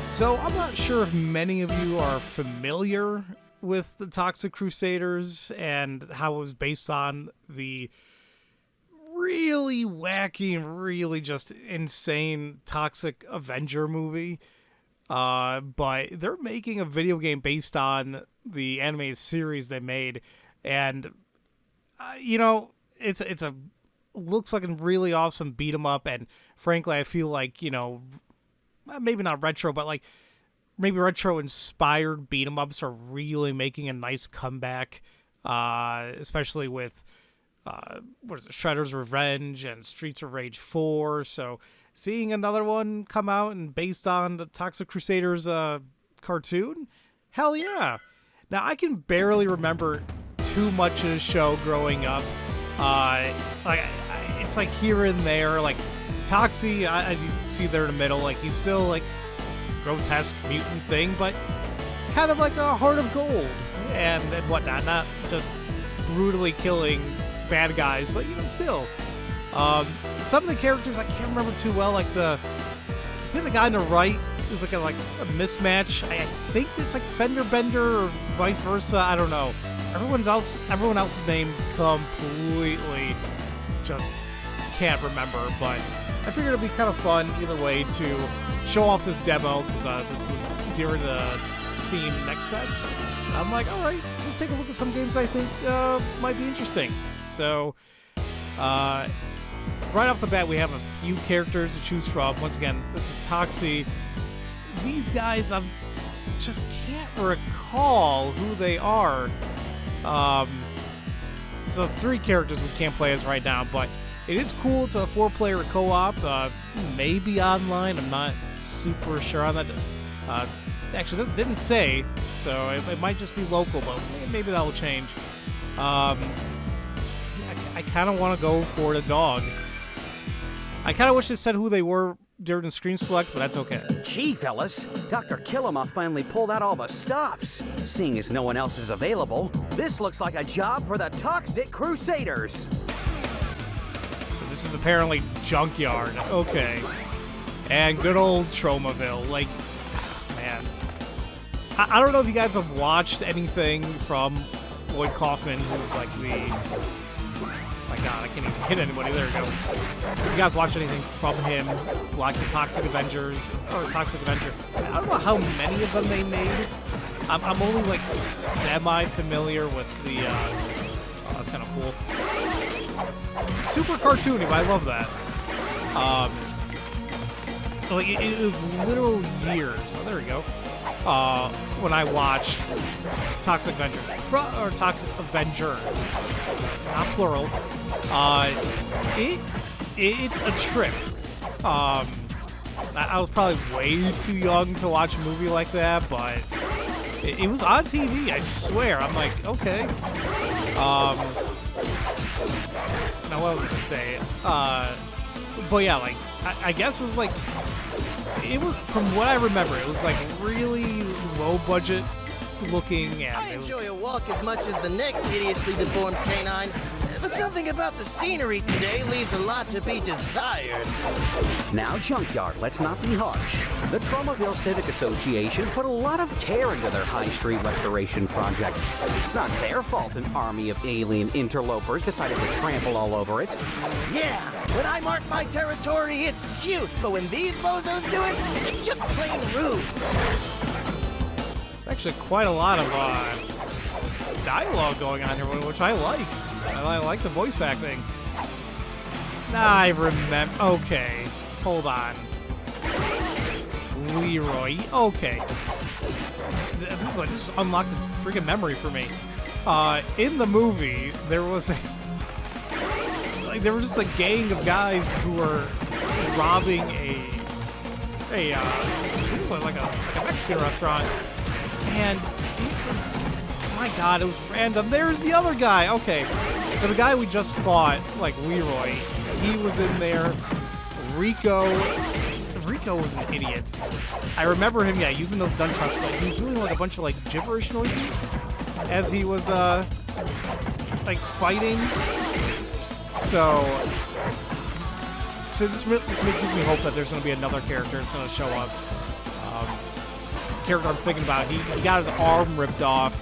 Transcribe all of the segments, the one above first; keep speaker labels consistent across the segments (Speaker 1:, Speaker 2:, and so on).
Speaker 1: So I'm not sure if many of you are familiar with the Toxic Crusaders and how it was based on the really wacky and really just insane Toxic Avenger movie. But they're making a video game based on the animated series they made, and it's a looks like a really awesome beat 'em up, and frankly, I feel like maybe not retro, but like maybe retro inspired beat 'em ups are really making a nice comeback, especially with Shredder's Revenge and Streets of Rage 4. So seeing another one come out and based on the Toxic Crusaders cartoon, hell yeah. Now I can barely remember too much of the show growing up. It's like here and there, like Toxie, as you see there in the middle, like he's still like grotesque mutant thing, but kind of like a heart of gold and whatnot, not just brutally killing bad guys, but still. Some of the characters I can't remember too well, like I think the guy on the right is like a mismatch. I think it's like Fender Bender or vice versa. I don't know. Everyone else's name completely just can't remember, but I figured it'd be kind of fun either way to show off this demo because this was during the Steam Next Fest. I'm like, all right, let's take a look at some games I think might be interesting. So, right off the bat, we have a few characters to choose from. Once again, this is Toxie. These guys, I just can't recall who they are. So 3 characters we can't play as right now, but it is cool. It's a 4-player co-op, maybe online. I'm not super sure on that. Actually, this didn't say, so it might just be local, but maybe that will change. I kind of want to go for the dog. I kind of wish it said who they were during the screen select, but that's okay.
Speaker 2: Gee, fellas, Dr. Killama finally pulled out all the stops. Seeing as no one else is available, this looks like a job for the Toxic Crusaders.
Speaker 1: This is apparently Junkyard. Okay. And good old Tromaville. Like, man. I don't know if you guys have watched anything from Lloyd Kaufman, who's like my God, I can't even hit anybody. There we go. You guys watch anything from him, like the Toxic Avengers, or Toxic Avenger? I don't know how many of them they made. I'm only like semi-familiar with the, oh, that's kind of cool. Super cartoony, but I love that. Like it was literal years. Oh, there we go. When I watched Toxic Avenger, or Toxic Avenger, not plural. It's a trip. I was probably way too young to watch a movie like that, but it was on TV. I swear. I'm like, okay. Now what was I gonna say? But yeah, like I guess it was like from what I remember, it was like really low budget looking, and
Speaker 3: I enjoy a walk as much as the next hideously deformed canine, but something about the scenery today leaves a lot to be desired.
Speaker 2: Now, Junkyard, let's not be harsh. The Tromaville Civic Association put a lot of care into their High Street restoration project. It's not their fault an army of alien interlopers decided to trample all over it.
Speaker 3: Yeah, when I mark my territory, it's cute, but when these bozos do it, it's just plain rude.
Speaker 1: It's actually quite a lot of dialogue going on here, which I like. I like the voice acting. I remember. Okay, hold on. Leroy. Okay. This is unlocked a freaking memory for me. In the movie, there was there was just a gang of guys who were robbing a Mexican restaurant, and it was, my God, it was random. There's the other guy. Okay, so the guy we just fought, like Leroy, he was in there. Rico was an idiot. I remember him, using those nunchucks, but he was doing like a bunch of like gibberish noises as he was like fighting. So this gives me hope that there's going to be another character that's going to show up. character I'm thinking about. He got his arm ripped off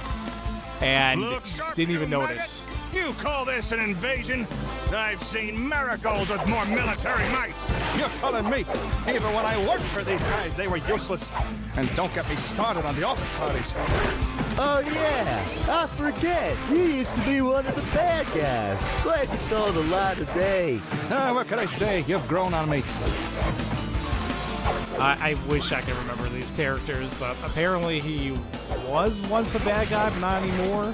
Speaker 1: and didn't even notice.
Speaker 4: You call this an invasion? I've seen miracles with more military might. You're telling me, even when I worked for these guys, they were useless. And don't get me started on the office parties.
Speaker 5: Oh yeah, I forget. You used to be one of the bad guys. Glad you saw the light of day.
Speaker 4: What can I say? You've grown on me.
Speaker 1: I wish I could remember these characters, but apparently he was once a bad guy, but not anymore.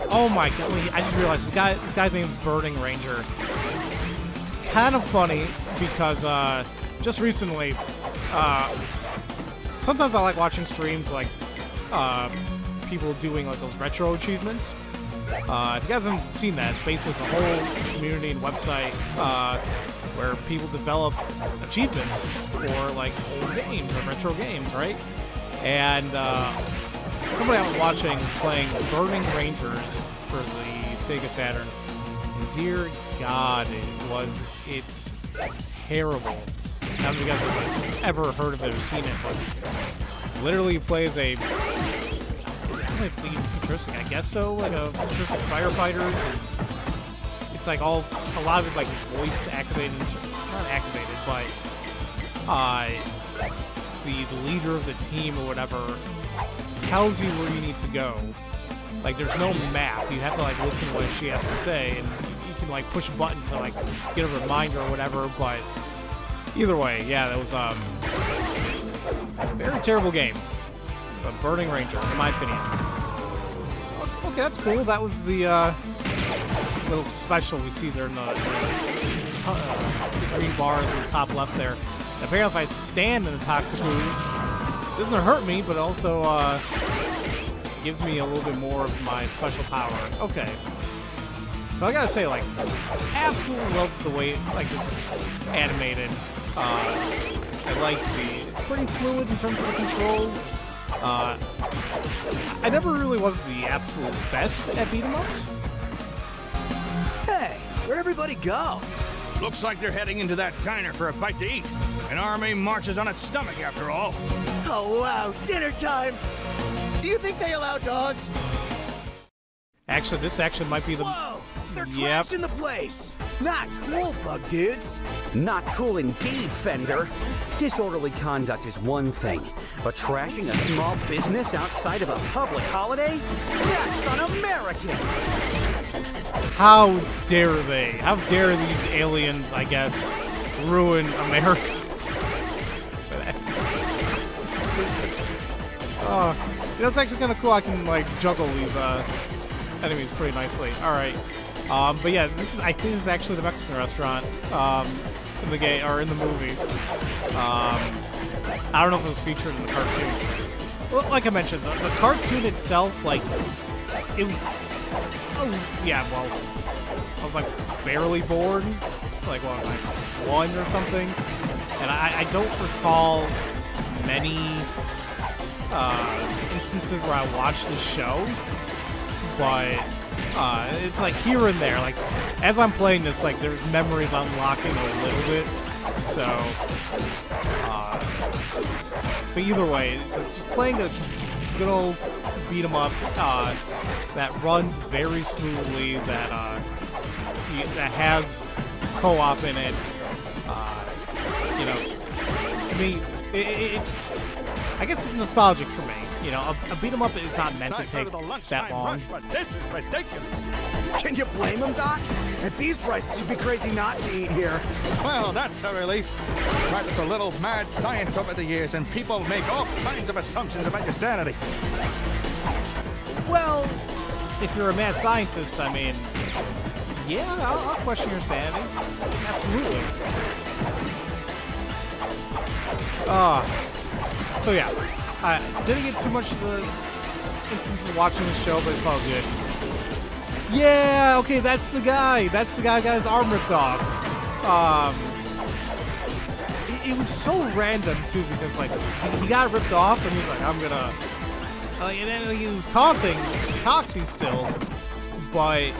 Speaker 1: Oh my god, wait, I just realized this guy's name is Burning Ranger. It's kind of funny because just recently, sometimes I like watching streams like people doing like those retro achievements. If you guys haven't seen that, basically it's a whole community and website where people develop achievements for like old games or retro games, right? And somebody I was watching was playing Burning Rangers for the Sega Saturn. And dear God, it's terrible. I don't know if you guys have ever heard of it or seen it, but literally you play as a futuristic, I guess so, like a futuristic firefighters, and it's like a lot of it's like voice activated, not activated, but the leader of the team or whatever tells you where you need to go. Like there's no map, you have to like listen to what she has to say, and you can like push a button to like get a reminder or whatever, but either way, yeah, that was a very terrible game. But Burning Ranger, in my opinion. Okay, that's cool. That was the little special we see there in the green bar at the top left there. And apparently, if I stand in the toxic ooze, it doesn't hurt me, but also gives me a little bit more of my special power. Okay. So I gotta say, like, absolutely love the way like this is animated. I like it's pretty fluid in terms of the controls. I never really was the absolute best at beat-em-ups.
Speaker 5: Hey, where'd everybody go?
Speaker 4: Looks like they're heading into that diner for a bite to eat. An army marches on its stomach, after all.
Speaker 3: Oh, wow, dinner time! Do you think they allow dogs?
Speaker 1: Actually, this actually might be the...
Speaker 5: Whoa! They're
Speaker 1: Yep.
Speaker 5: trashing the place! Not cool, bug dudes!
Speaker 2: Not cool indeed, Fender. Disorderly conduct is one thing, but trashing a small business outside of a public holiday? That's un-American!
Speaker 1: How dare they? How dare these aliens, I guess, ruin America? It's actually kind of cool. I can like juggle these enemies pretty nicely. All right, but yeah, I think this is actually the Mexican restaurant in the game or in the movie. I don't know if it was featured in the cartoon. Well, like I mentioned, the cartoon itself, like it was. Oh yeah, well, I was like barely born. Like what was I, 1 or something? And I don't recall many instances where I watched the show, but it's like here and there. Like as I'm playing this, like there's memories unlocking a little bit. So, but either way, it's just playing a good old beat 'em up that runs very smoothly. That has co-op in it. To me, it's. I guess it's nostalgic for me. You know, a beat 'em up is not meant to take that long.
Speaker 4: Rush, but this is ridiculous.
Speaker 5: Can you blame them, Doc? At these prices, you'd be crazy not to eat here.
Speaker 4: Well, that's a relief. Practice a little mad science over the years, and people make all kinds of assumptions about your sanity.
Speaker 1: Well, if you're a mad scientist, I mean, yeah, I'll question your sanity. Absolutely. So yeah, I didn't get too much of the instances of watching the show, but it's all good. Yeah, okay, that's the guy. That's the guy who got his arm ripped off. It was so random too, because like he got ripped off, and he's like, "I'm gonna," and then he was taunting Toxie still, but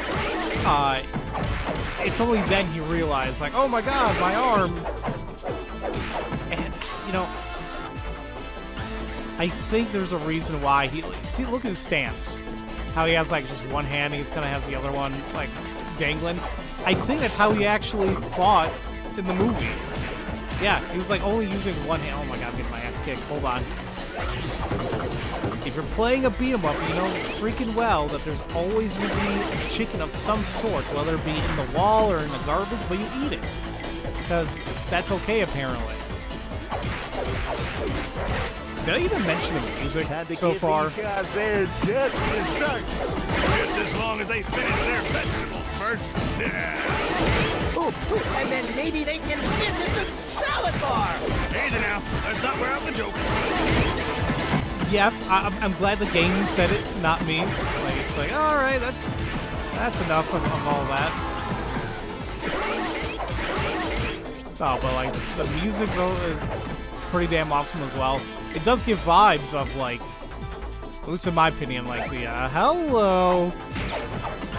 Speaker 1: it's only then he realized, like, "Oh my God, my arm!" And you know, I think there's a reason why he... See, look at his stance. How he has, like, just one hand, he kind of has the other one, like, dangling. I think that's how he actually fought in the movie. Yeah, he was, like, only using one hand. Oh, my God, I'm getting my ass kicked. Hold on. If you're playing a beat-em-up, you know freaking well that there's always going to be chicken of some sort, whether it be in the wall or in the garbage, but you eat it. Because that's okay, apparently. Did I even mention the music so far?
Speaker 5: These guys there just as starts.
Speaker 4: Just as long as they finish their vegetables first. Yeah.
Speaker 3: Ooh, and then maybe they can visit the salad bar.
Speaker 4: Easy now. Let's not wear out the joke.
Speaker 1: Yeah, I'm glad the game said it, not me. Like, it's like, all right, that's enough of all that. Oh, but like the music is pretty damn awesome as well. It does give vibes of like, at least in my opinion, like the hello.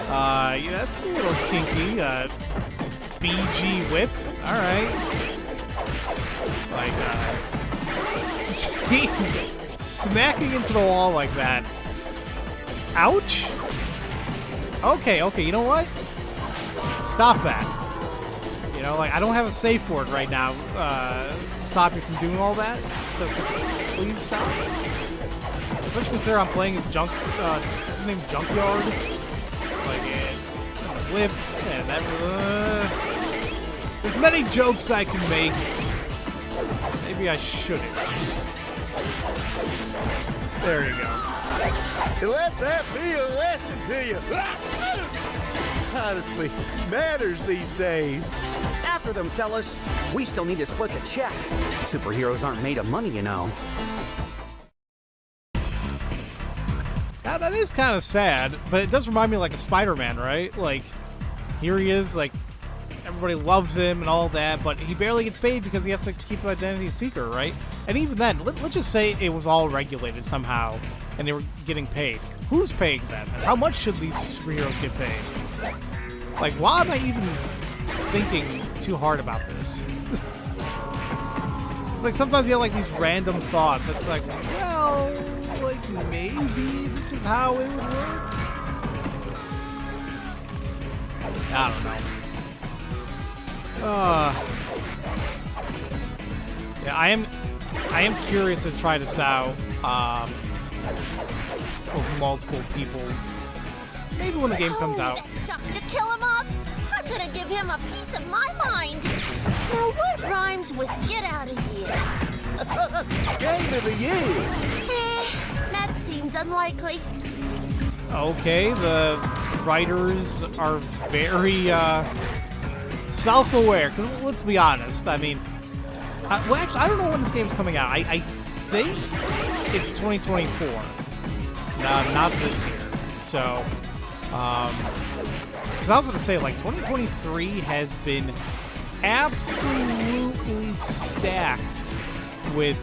Speaker 1: Yeah, that's a little kinky. BG whip. All right. Like, jeez. Smacking into the wall like that. Ouch. Okay, you know what? Stop that. You know, like, I don't have a safe word right now to stop you from doing all that. So, please stop. Especially consider I'm playing his junk, what's his name, Junkyard? Like, whip, and that, there's many jokes I can make. Maybe I shouldn't. There you go.
Speaker 5: Let that be a lesson to you. Honestly, manners these days.
Speaker 2: After them, fellas. We still need to split the check. Superheroes aren't made of money, you know.
Speaker 1: Now, that is kind of sad, but it does remind me like of Spider-Man, right? Like, here he is, like, everybody loves him and all that, but he barely gets paid because he has to keep the identity secret, right? And even then, let's just say it was all regulated somehow, and they were getting paid. Who's paying them? And how much should these superheroes get paid? Like, why am I even thinking too hard about this? It's like sometimes you have like these random thoughts. It's like, well, like maybe this is how it would work. I don't know. Yeah, I am curious to try this out with multiple people. Maybe when the game comes out.
Speaker 6: To kill him off, I'm gonna give him a piece of my mind. Now, what rhymes with get out of here?
Speaker 5: Game of the year.
Speaker 6: That seems unlikely.
Speaker 1: Okay, the writers are very self-aware. Because let's be honest, I mean, well, actually, I don't know when this game's coming out. I think it's 2024. Not this year. So, because I was about to say, like, 2023 has been absolutely stacked with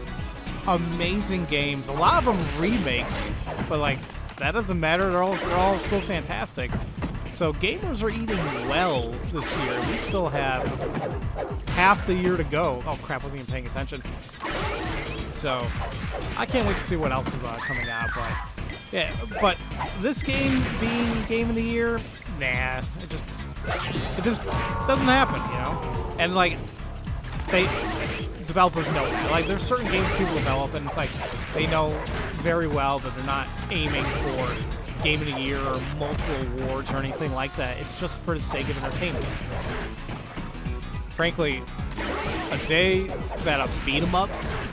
Speaker 1: amazing games. A lot of them remakes, but like that doesn't matter. They're all still fantastic. So gamers are eating well this year. We still have half the year to go. Oh crap! Wasn't even paying attention. So I can't wait to see what else is coming out. But yeah, but this game being Game of the Year, nah, it just doesn't happen, you know. And like developers know that. Like there's certain games people develop, and it's like they know very well that they're not aiming for Game of the Year or multiple awards or anything like that. It's just for the sake of entertainment. Frankly, a day that a beat 'em up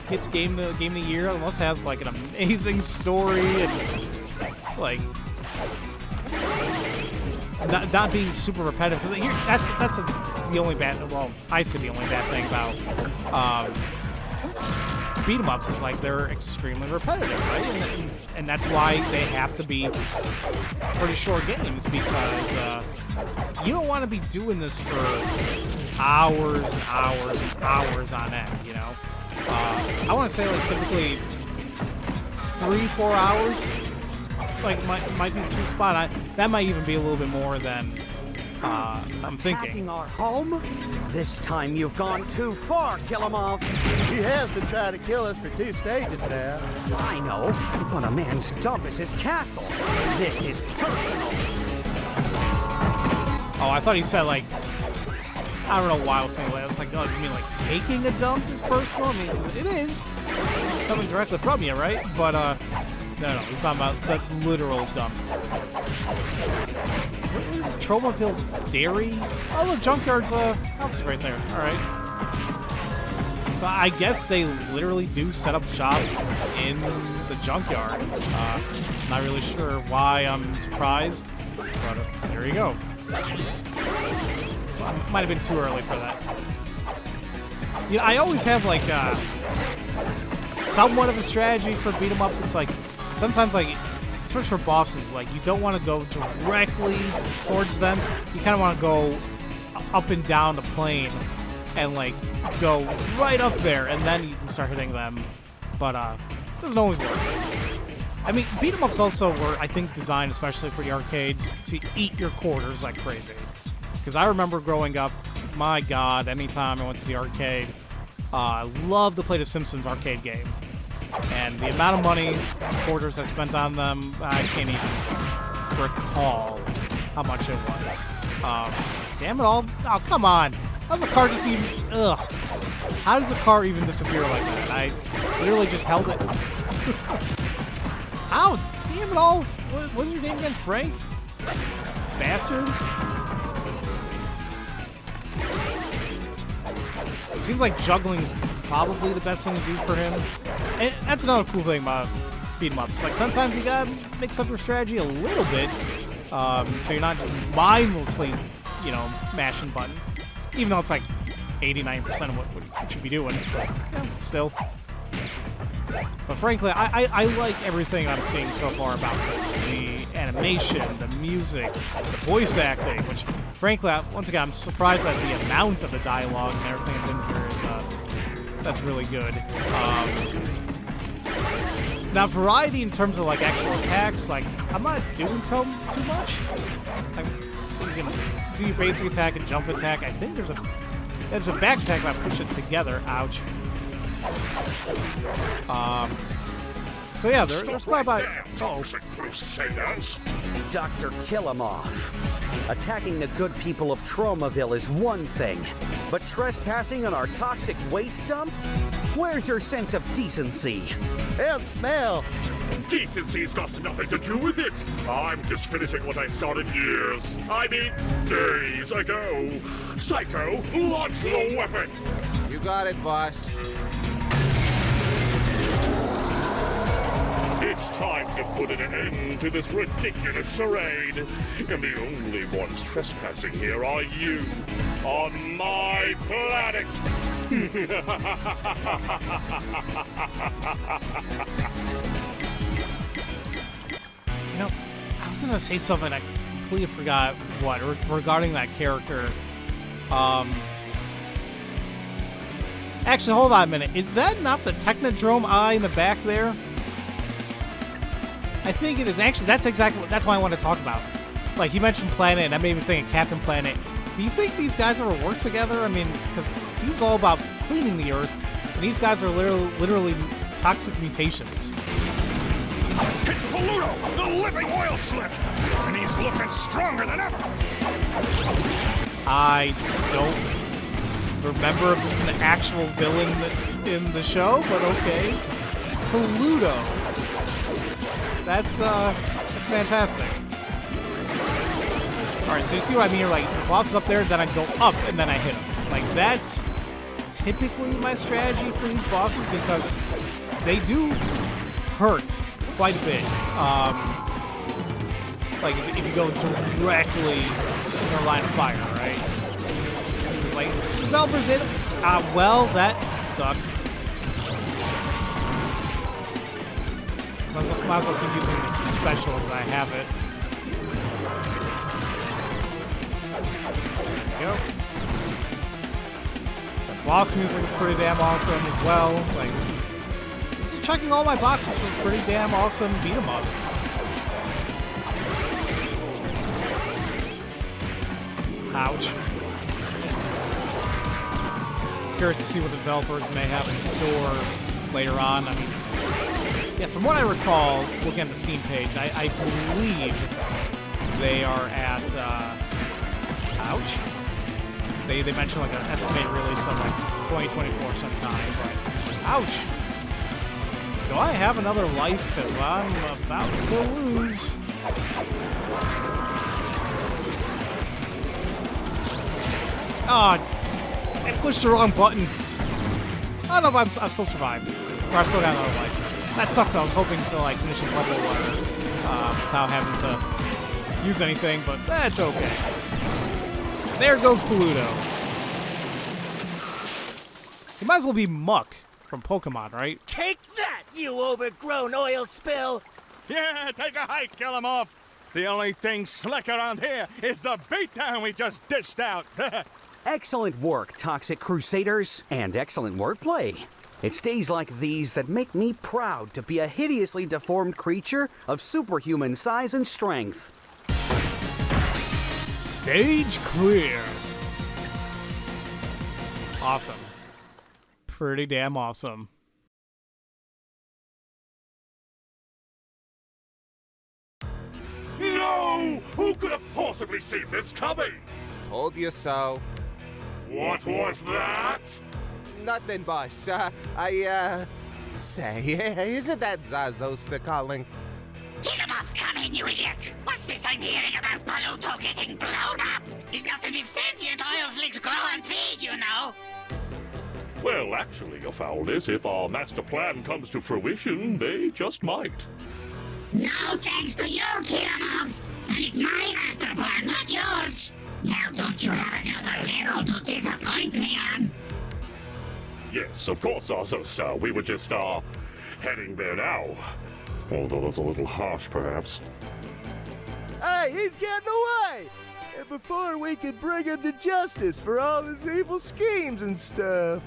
Speaker 1: gets Game of the Year, unless it has like an amazing story and like not being super repetitive. Because that's the only bad. Well, I say the only bad thing about beat 'em ups is like they're extremely repetitive, right? And that's why they have to be pretty short games, because you don't want to be doing this for hours and hours and hours on end, you know? I want to say like typically 3-4 hours like might be a sweet spot. That might even be a little bit more than I'm thinking.
Speaker 2: Attacking our home? This time you've gone too far, Kilimov.
Speaker 5: He has been trying to kill us for 2 stages now.
Speaker 2: I know, but a man's dump is his castle. This is personal.
Speaker 1: Oh, I thought he said, like, I don't know why I was saying that. It's like, oh, you mean like taking a dump is personal? I mean, it is. It's coming directly from you, right? But, no, he's talking about the literal dump. What is Tromaville Dairy? Oh, look, Junkyard's house is right there. All right. So I guess they literally do set up shop in the junkyard. Not really sure why I'm surprised, but there you go. Might have been too early for that. You know, I always have like somewhat of a strategy for beat 'em ups. It's like sometimes, like, especially for bosses, like you don't want to go directly towards them. You kind of want to go up and down the plane and like go right up there, and then you can start hitting them. But it doesn't always work. I mean, beat 'em ups also were, I think, designed especially for the arcades to eat your quarters like crazy. Because I remember growing up, my God, anytime I went to the arcade, I loved to play the Simpsons arcade game. And the amount of money, quarters I spent on them, I can't even recall how much it was. Damn it all. Oh, come on. How's the car just even... Ugh. How does the car even disappear like that? I literally just held it. Ow, damn it all. What was your name again? Frank? Bastard? It seems like juggling is probably the best thing to do for him. And that's another cool thing about beat 'em ups. Like, sometimes you gotta mix up your strategy a little bit, so you're not just mindlessly, you know, mashing button. Even though it's like 89% of what you should be doing. But, yeah, still. But frankly, I like everything I'm seeing so far about this. The animation, the music, the voice acting, which, frankly, once again, I'm surprised at the amount of the dialogue and everything that's in here is, that's really good. Now, variety in terms of, like, actual attacks, like, I'm not doing too much. Like, you can do your basic attack and jump attack. I think there's a back attack if I push it together. Ouch. So yeah, there's quite about...
Speaker 4: Crusaders.
Speaker 2: Dr. Kilimov. Attacking the good people of Tromaville is one thing, but trespassing on our toxic waste dump? Where's your sense of decency?
Speaker 5: And smell.
Speaker 4: Decency's got nothing to do with it. I'm just finishing what I started days ago. Psycho, launch the weapon.
Speaker 7: You got it, boss.
Speaker 4: It's time to put an end to this ridiculous charade. And the only ones trespassing here are you, on my planet.
Speaker 1: You know, I was gonna say something, I completely forgot what, regarding that character. Actually, hold on a minute. Is that not the Technodrome eye in the back there? I think it is. Actually, that's why I want to talk about. Like, you mentioned Planet, and that made me think of Captain Planet. Do you think these guys ever work together? I mean, because he was all about cleaning the Earth, and these guys are literally toxic mutations.
Speaker 4: It's Paluto, the living oil slick, and he's looking stronger than ever.
Speaker 1: I don't remember if this is an actual villain in the show, but okay. Paluto. That's fantastic. Alright, so you see what I mean? Like, the boss is up there, then I go up, and then I hit him. Like, that's typically my strategy for these bosses, because they do hurt quite a bit. Like, if you go directly in their line of fire, right? Like, developers hit him. Well, that sucked. Might as well keep using this special as I have it. There we go. The boss music is pretty damn awesome as well. Like, this is checking all my boxes for pretty damn awesome beat 'em up. Ouch. Curious to see what the developers may have in store later on. I mean, yeah, from what I recall, looking at the Steam page, I believe they are at, ouch. They mentioned like an estimated release of like 2024 sometime, but ouch. Do I have another life? Because I'm about to lose. Oh, I pushed the wrong button. I don't know if I still survived. Or I still got another life. That sucks. I was hoping to like finish this level without having to use anything, but that's okay. There goes Paluto. He might as well be Muck from Pokemon, right?
Speaker 3: Take that, you overgrown oil spill!
Speaker 4: Yeah, take a hike, kill 'em off. The only thing slick around here is the beatdown we just dished out.
Speaker 2: Excellent work, Toxic Crusaders, and excellent wordplay. It's days like these that make me proud to be a hideously deformed creature of superhuman size and strength.
Speaker 1: Stage clear. Awesome. Pretty damn awesome.
Speaker 8: No! Who could have possibly seen this coming?
Speaker 7: Told you so.
Speaker 8: What was that?
Speaker 7: Nothing, boss. Say, isn't that Zazosta calling?
Speaker 9: Get him off coming, you idiot! What's this I'm hearing about Paluto getting blown up? It's not as if sentient oil slicks grow on trees, you know!
Speaker 8: Well, actually, your foulness, if our master plan comes to fruition, they just might.
Speaker 9: No thanks to you, Kiramov! And it's my master plan, not yours! Now don't you have another hero to disappoint me on?
Speaker 8: Yes, of course, Zazosta. We were just, heading there now. Although that's a little harsh, perhaps.
Speaker 5: Hey, he's getting away! And before we can bring him to justice for all his evil schemes and stuff.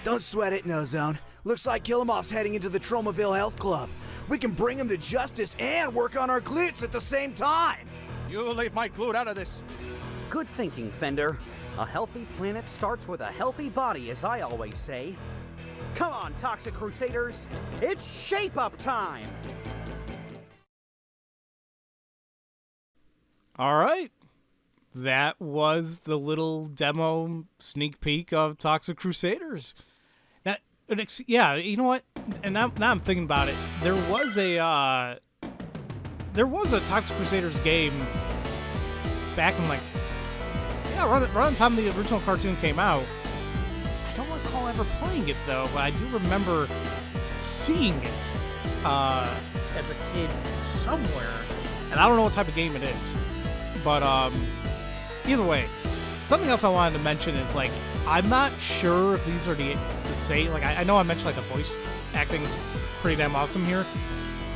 Speaker 10: Don't sweat it, No Zone. Looks like Killamov's heading into the Tromaville Health Club. We can bring him to justice and work on our glutes at the same time.
Speaker 4: You leave my glute out of this.
Speaker 2: Good thinking, Fender. A healthy planet starts with a healthy body, as I always say. Come on, Toxic Crusaders. It's shape-up time!
Speaker 1: All right. That was the little demo sneak peek of Toxic Crusaders. Now, yeah, you know what? And now I'm thinking about it. There was a Toxic Crusaders game back in around the time the original cartoon came out. I don't recall ever playing it though, but I do remember seeing it as a kid somewhere, and I don't know what type of game it is. But either way, something else I wanted to mention is I'm not sure if these are the same. I know I mentioned the voice acting is pretty damn awesome here.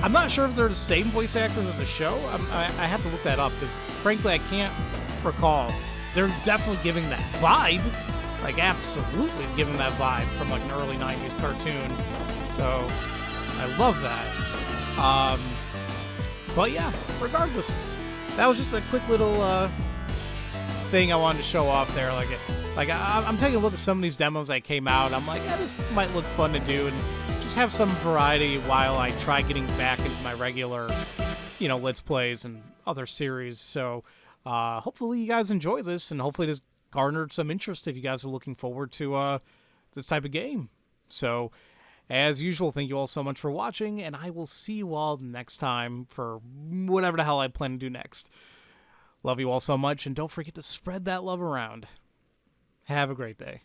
Speaker 1: I'm not sure if they're the same voice actors of the show. I have to look that up because frankly I can't recall. They're definitely giving that vibe, absolutely giving that vibe from an early '90s cartoon. So I love that. But yeah, regardless. That was just a quick little thing I wanted to show off there. I'm taking a look at some of these demos that came out. I'm like, this might look fun to do, and just have some variety while I try getting back into my regular, Let's Plays and other series. So hopefully you guys enjoy this, and hopefully this garnered some interest if you guys are looking forward to this type of game. So, as usual, thank you all so much for watching, and I will see you all next time for whatever the hell I plan to do next. Love you all so much, and don't forget to spread that love around. Have a great day.